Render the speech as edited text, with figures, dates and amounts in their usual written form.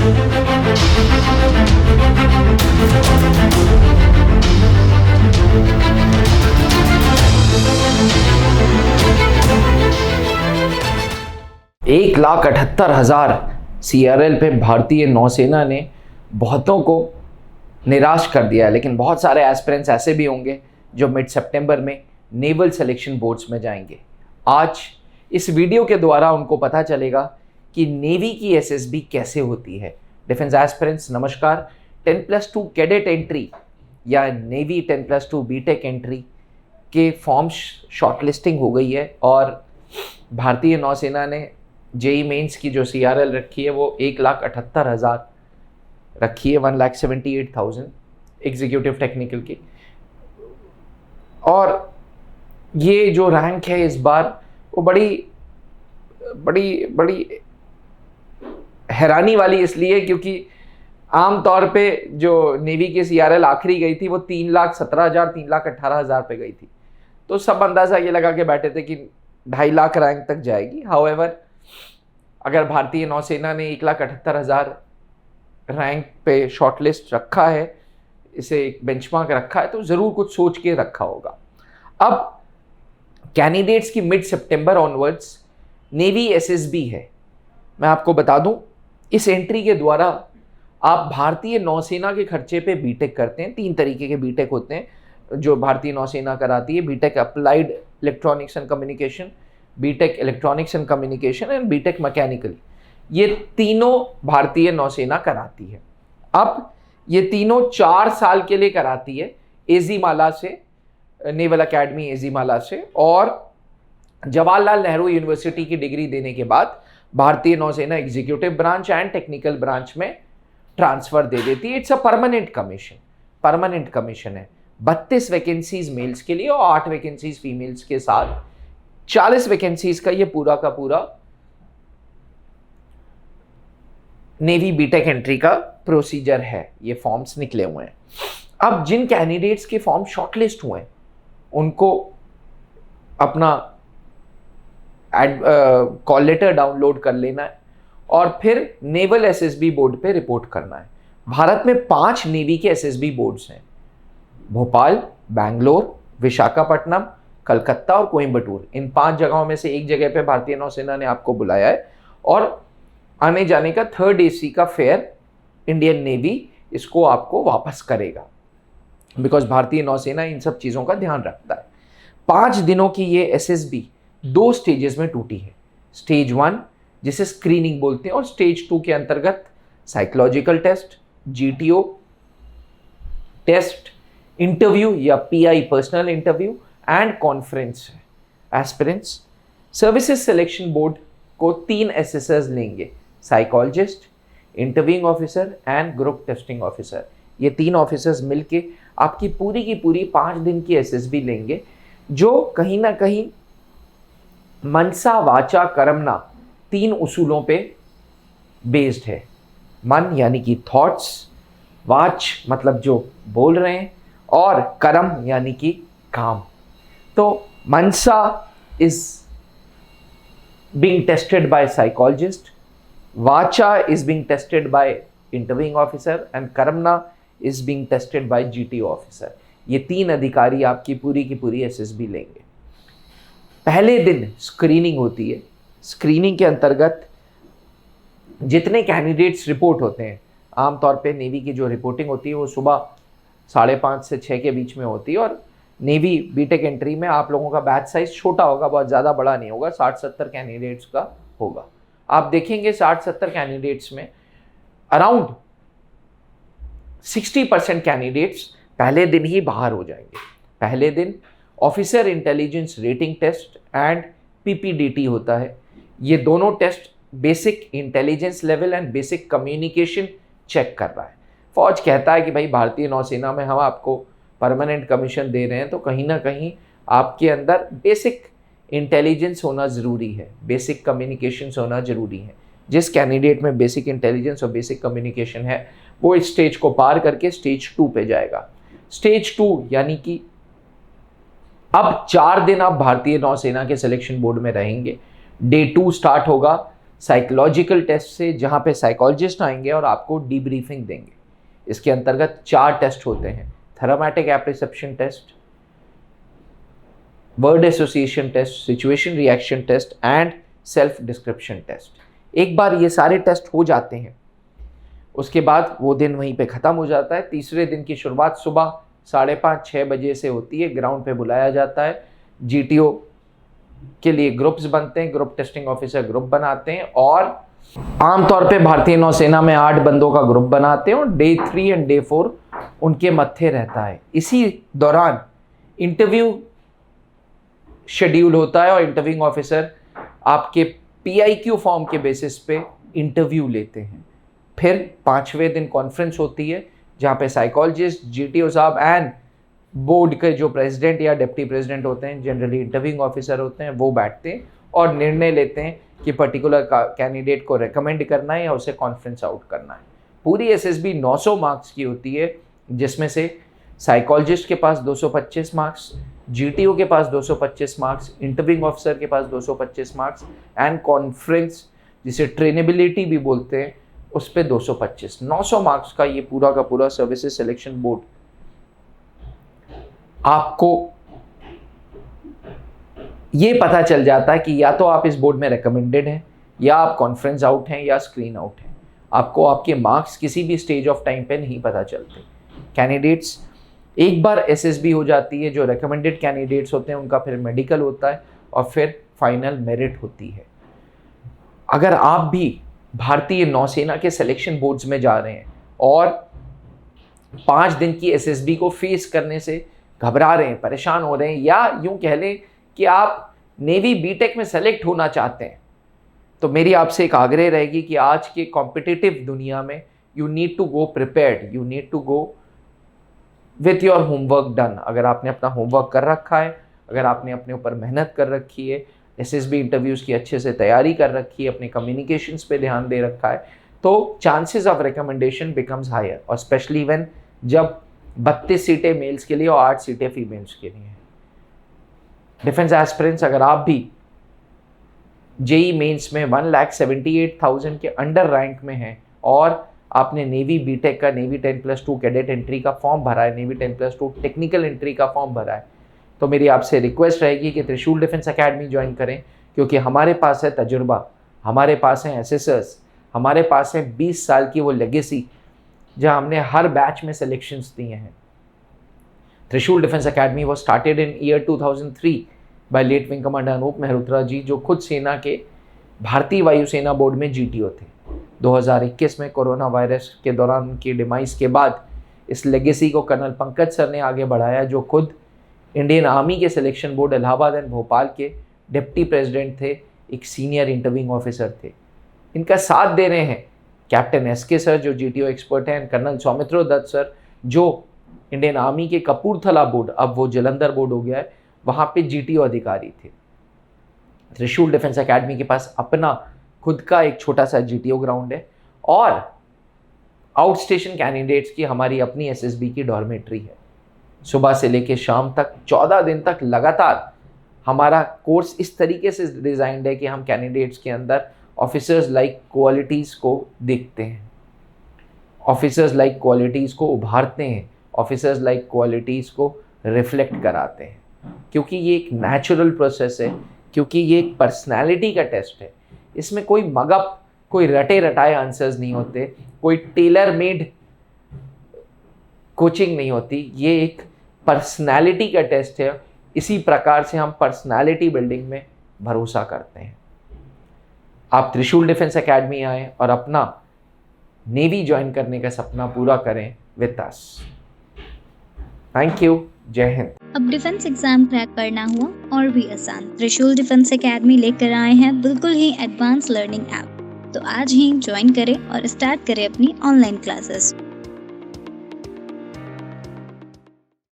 1,78,000 CRL पे भारतीय नौसेना ने बहुतों को निराश कर दिया है, लेकिन बहुत सारे एस्पिरेंट्स ऐसे भी होंगे जो मिड सितंबर में नेवल सिलेक्शन बोर्ड्स में जाएंगे। आज इस वीडियो के द्वारा उनको पता चलेगा कि नेवी की एसएसबी कैसे होती है। डिफेंस एस्पिरेंट्स नमस्कार। 10+2 कैडेट एंट्री या नेवी 10+2 बीटेक एंट्री के फॉर्म्स शॉर्टलिस्टिंग हो गई है और भारतीय नौसेना ने जेई मेंस की जो CRL रखी है वो 1,78,000 रखी है, 1,78,000 एग्जीक्यूटिव टेक्निकल की। और ये जो रैंक है इस बार वो बड़ी हैरानी वाली इसलिए क्योंकि आमतौर पे जो नेवी की CRL आखिरी गई थी वो 3,17,000 3,18,000 पे गई थी, तो सब अंदाज़ा ये लगा के बैठे थे कि 2.5 लाख रैंक तक जाएगी। हाउएवर अगर भारतीय नौसेना ने 1,78,000 रैंक पे शॉर्टलिस्ट रखा है, इसे एक बेंचमार्क रखा है, तो ज़रूर कुछ सोच के रखा होगा। अब कैंडिडेट्स की मिड सितंबर ऑनवर्ड्स नेवी एसएसबी है। मैं आपको बता दूं, इस एंट्री के द्वारा आप भारतीय नौसेना के खर्चे पे बीटेक करते हैं। 3 तरीके के बीटेक होते हैं जो भारतीय नौसेना कराती है: BTech applied electronics and communication, BTech electronics and communication and BTech mechanical. ये तीनों भारतीय नौसेना कराती है। अब ये तीनों 4 साल के लिए कराती है एजीमाला से, नेवल अकेडमी एजीमाला से, और जवाहरलाल नेहरू यूनिवर्सिटी की डिग्री देने के बाद भारतीय नौसेना executive branch and technical branch में ट्रांसफर दे देती है। इट्स अ परमानेंट कमीशन है। 32 वैकेंसीज मेल्स के लिए और 8 वैकेंसीज फीमेल्स के साथ 40 वैकेंसीज का ये पूरा का पूरा नेवी बीटेक एंट्री का प्रोसीजर है। ये फॉर्म्स निकले हुए हैं। अब जिन कैंडिडेट्स के फॉर्म शॉर्टलिस्ट हुए हैं उनको अपना कॉल लेटर डाउनलोड कर लेना है और फिर नेवल एसएसबी बोर्ड पे रिपोर्ट करना है। भारत में 5 नेवी के एसएसबी बोर्ड्स हैं: भोपाल, बैंगलोर, विशाखापट्टनम, कलकत्ता और कोयम्बटूर। इन 5 जगहों में से एक जगह पे भारतीय नौसेना ने आपको बुलाया है और आने जाने का 3rd AC का फेयर इंडियन नेवी इसको आपको वापस करेगा, बिकॉज भारतीय नौसेना इन सब चीज़ों का ध्यान रखता है। 5 दिनों की ये एसएसबी 2 स्टेजेस में टूटी है। स्टेज 1 जिसे स्क्रीनिंग बोलते हैं और स्टेज 2 के अंतर्गत psychological test, GTO test, interview या PI personal interview and conference है। एस्पिरेंट्स सर्विसेज सिलेक्शन बोर्ड को 3 असेसर्स लेंगे: psychologist, interviewing officer and group testing officer. ये 3 ऑफिसर्स मिलके आपकी पूरी की पूरी 5 दिन की एसएसबी लेंगे, जो कहीं ना कहीं मनसा वाचा कर्मणा 3 उसूलों पे बेस्ड है। मन यानी कि थॉट्स, वाच मतलब जो बोल रहे हैं, और कर्म यानी कि काम। तो मनसा is being tested by psychologist, vacha is being tested by interviewing officer and karmna is being tested by GTO officer। ये 3 अधिकारी आपकी पूरी की पूरी एसएसबी लेंगे। पहले दिन स्क्रीनिंग होती है। स्क्रीनिंग के अंतर्गत जितने कैंडिडेट्स रिपोर्ट होते हैं, आमतौर पे नेवी की जो रिपोर्टिंग होती है वो सुबह 5:30 से 6 के बीच में होती है, और नेवी बीटेक एंट्री में आप लोगों का बैच साइज छोटा होगा, बहुत ज़्यादा बड़ा नहीं होगा, 60-70 कैंडिडेट्स का होगा। आप देखेंगे 60-70 कैंडिडेट्स में अराउंड 60% कैंडिडेट्स पहले दिन ही बाहर हो जाएंगे। पहले दिन officer intelligence rating test and PPDT होता है। ये दोनों test basic intelligence level and basic communication check कर रहा है। फौज कहता है कि भाई भारतीय नौसेना में हम आपको परमानेंट कमीशन दे रहे हैं, तो कहीं ना कहीं आपके अंदर बेसिक इंटेलिजेंस होना ज़रूरी है, बेसिक कम्युनिकेशंस होना ज़रूरी है। जिस कैंडिडेट में बेसिक इंटेलिजेंस और बेसिक कम्युनिकेशन है वो इस स्टेज को पार करके स्टेज 2 पे जाएगा। स्टेज 2 यानी कि अब 4 दिन आप भारतीय नौसेना के सिलेक्शन बोर्ड में रहेंगे। डे 2 स्टार्ट होगा साइकोलॉजिकल टेस्ट से, जहाँ पे साइकोलॉजिस्ट आएंगे और आपको डीब्रीफिंग देंगे। इसके अंतर्गत 4 टेस्ट होते हैं: thematic apperception test, word association test, situation reaction test and self description test. एक बार ये सारे टेस्ट हो जाते हैं, उसके बाद वो दिन वहीं पे ख़त्म हो जाता है। तीसरे दिन की शुरुआत सुबह 5:30-6 बजे से होती है। ग्राउंड पे बुलाया जाता है, जीटीओ के लिए ग्रुप्स बनते हैं, ग्रुप टेस्टिंग ऑफिसर ग्रुप बनाते हैं और आमतौर पे भारतीय नौसेना में 8 बंदों का ग्रुप बनाते हैं और डे 3 एंड डे 4 उनके मत्थे रहता है। इसी दौरान इंटरव्यू शेड्यूल होता है और इंटरव्यूइंग ऑफिसर आपके PIQ फॉर्म के बेसिस पे इंटरव्यू लेते हैं। फिर 5वें दिन कॉन्फ्रेंस होती है, जहाँ पे साइकोलॉजिस्ट, GTO साहब एंड बोर्ड के जो प्रेसिडेंट या डिप्टी प्रेसिडेंट होते हैं, जनरली इंटरव्यूइंग ऑफिसर होते हैं, वो बैठते हैं और निर्णय लेते हैं कि पर्टिकुलर कैंडिडेट को रेकमेंड करना है या उसे कॉन्फ्रेंस आउट करना है। पूरी SSB 900 मार्क्स की होती है, जिसमें से साइकोलॉजिस्ट के पास 225 मार्क्स, GTO के पास 225 मार्क्स, इंटरव्यूइंग ऑफिसर के पास 225 मार्क्स एंड कॉन्फ्रेंस, जिसे ट्रेनेबिलिटी भी बोलते हैं, उस पे 225। 900 मार्क्स का ये पूरा का पूरा सर्विसेज सिलेक्शन बोर्ड आपको ये पता चल जाता है कि या तो आप इस बोर्ड में रिकमेंडेड हैं, या आप कॉन्फ्रेंस आउट हैं, या स्क्रीन आउट हैं। आपको आपके मार्क्स किसी भी स्टेज ऑफ टाइम पे नहीं पता चलते। कैंडिडेट्स एक बार SSB हो जाती है, जो रिकमेंडेड कैंडिडेट्स होते हैं उनका फिर मेडिकल होता है और फिर फाइनल मेरिट होती है। अगर आप भी भारतीय नौसेना के सिलेक्शन बोर्ड्स में जा रहे हैं और 5 दिन की SSB को फेस करने से घबरा रहे हैं, परेशान हो रहे हैं, या यूं कह लें कि आप नेवी बीटेक में सेलेक्ट होना चाहते हैं, तो मेरी आपसे एक आग्रह रहेगी कि आज के कॉम्पिटिटिव दुनिया में you need to go prepared, you need to go with your homework done. अगर आपने अपना होमवर्क कर रखा है, अगर आपने अपने ऊपर मेहनत कर रखी है, SSB इंटरव्यूज़ की अच्छे से तैयारी कर रखी है, अपने कम्युनिकेशंस पे ध्यान दे रखा है, तो chances of recommendation becomes higher. और स्पेशली व्हेन जब 32 सीटें मेल्स के लिए और 8 सीटें फीमेल्स के लिए हैं। डिफेंस एस्पिरेंट्स, अगर आप भी JEE मेंस में 1,78,000 के अंडर रैंक में हैं और आपने नेवी बीटेक का, नेवी 10+2 कैडेट एंट्री का फॉर्म भरा है, नेवी 10+2 टेक्निकल एंट्री का फॉर्म भरा है, तो मेरी आपसे रिक्वेस्ट रहेगी कि त्रिशूल डिफेंस एकेडमी ज्वाइन करें, क्योंकि हमारे पास है तजुर्बा, हमारे पास हैं एसेसर्स, हमारे पास है 20 साल की वो लेगेसी, जहां हमने हर बैच में सिलेक्शंस दिए हैं। Trishul defence academy was started in year 2003 by late wing commander Anoop Mehrotra ji, जो खुद सेना के भारतीय वायुसेना बोर्ड में GTO थे। 2021 में कोरोना वायरस के दौरान उनकी डिमाइस के बाद इस लेगेसी को कर्नल पंकज सर ने आगे बढ़ाया, जो खुद इंडियन आर्मी के selection board Allahabad and Bhopal के डिप्टी प्रेसिडेंट थे, एक सीनियर इंटरव्यूइंग ऑफिसर थे। इनका साथ दे रहे हैं कैप्टन SK सर, जो GTO एक्सपर्ट हैं, कर्नल सौमित्रो दत्त सर, जो इंडियन आर्मी के कपूरथला बोर्ड, अब वो जलंधर बोर्ड हो गया है, वहाँ पे GTO अधिकारी थे। त्रिशूल डिफेंस एकेडमी के पास अपना खुद का एक छोटा सा GTO ग्राउंड है और आउट स्टेशन कैंडिडेट्स की हमारी अपनी SSB की डॉर्मेट्री है। सुबह से लेकर शाम तक 14 दिन तक लगातार हमारा कोर्स इस तरीके से डिज़ाइंड है कि हम कैंडिडेट्स के अंदर ऑफिसर्स लाइक क्वालिटीज़ को देखते हैं, ऑफिसर्स लाइक क्वालिटीज़ को उभारते हैं, ऑफिसर्स लाइक क्वालिटीज़ को रिफ्लेक्ट कराते हैं, क्योंकि ये एक नेचुरल प्रोसेस है, क्योंकि ये एक पर्सनैलिटी का टेस्ट है। इसमें कोई मगअप, कोई रटे रटाए आंसर्स नहीं होते, कोई टेलर मेड कोचिंग नहीं होती, ये एक पर्सनैलिटी का टेस्ट है। इसी प्रकार से हम पर्सनैलिटी बिल्डिंग में भरोसा करते हैं। आप त्रिशूल डिफेंस एकेडमी आएँ और अपना नेवी ज्वाइन करने का सपना पूरा करें विद अस। थैंक यू, जय हिंद। अब डिफेंस एग्जाम क्रैक करना हुआ और भी आसान। त्रिशूल डिफेंस एकेडमी लेकर आए हैं बिल्कुल ही एडवांस लर्निंग ऐप। तो आज ही ज्वाइन करें और स्टार्ट करें अपनी ऑनलाइन क्लासेस।